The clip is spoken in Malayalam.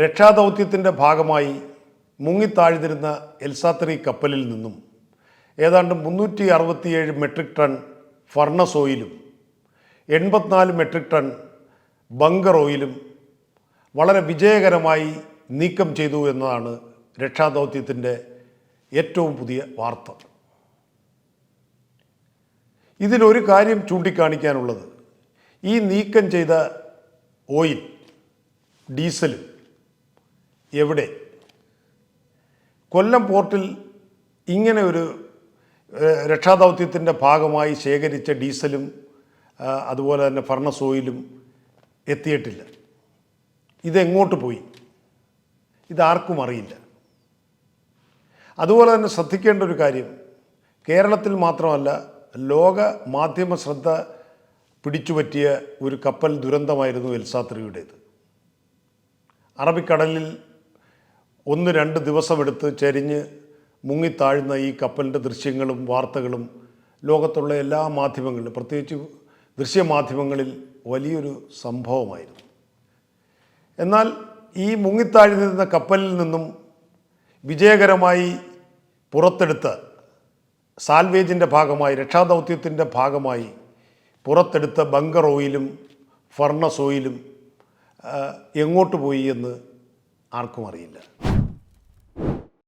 രക്ഷാദൗത്യത്തിൻ്റെ ഭാഗമായി മുങ്ങിത്താഴ്ന്നിരുന്ന എൽസാ-3 കപ്പലിൽ നിന്നും ഏതാണ്ട് 367 മെട്രിക് ടൺ ഫർണസ് ഓയിലും 84 മെട്രിക് ടൺ ബങ്കർ ഓയിലും വളരെ വിജയകരമായി നീക്കം ചെയ്തു എന്നതാണ് രക്ഷാദൗത്യത്തിൻ്റെ ഏറ്റവും പുതിയ വാർത്ത. ഇതിലൊരു കാര്യം ചൂണ്ടിക്കാണിക്കാനുള്ളത്, ഈ നീക്കം ചെയ്ത ഓയിൽ, ഡീസലും എവിടെ? കൊല്ലം പോർട്ടിൽ ഇങ്ങനെ ഒരു രക്ഷാദൗത്യത്തിൻ്റെ ഭാഗമായി ശേഖരിച്ച ഡീസലും അതുപോലെ തന്നെ ഫർണസ് ഓയിലും എത്തിയിട്ടില്ല. ഇതെങ്ങോട്ട് പോയി? ഇതാർക്കും അറിയില്ല. അതുപോലെ തന്നെ ശ്രദ്ധിക്കേണ്ട ഒരു കാര്യം, കേരളത്തിൽ മാത്രമല്ല ലോക മാധ്യമ ശ്രദ്ധ പിടിച്ചുപറ്റിയ ഒരു കപ്പൽ ദുരന്തമായിരുന്നു എൽസാ-3യുടേത്. അറബിക്കടലിൽ 1-2 ദിവസമെടുത്ത് ചരിഞ്ഞ് മുങ്ങിത്താഴുന്ന ഈ കപ്പലിൻ്റെ ദൃശ്യങ്ങളും വാർത്തകളും ലോകത്തുള്ള എല്ലാ മാധ്യമങ്ങളിലും, പ്രത്യേകിച്ച് ദൃശ്യമാധ്യമങ്ങളിൽ വലിയൊരു സംഭവമായിരുന്നു. എന്നാൽ ഈ മുങ്ങിത്താഴ്ന്നിരുന്ന കപ്പലിൽ നിന്നും വിജയകരമായി പുറത്തെടുത്ത സാൽവേജിൻ്റെ ഭാഗമായി, രക്ഷാദൗത്യത്തിൻ്റെ ഭാഗമായി പുറത്തെടുത്ത ബങ്കർ ഓയിലും ഫർണസ് ഓയിലും എങ്ങോട്ട് പോയി എന്ന് ആർക്കും അറിയില്ല.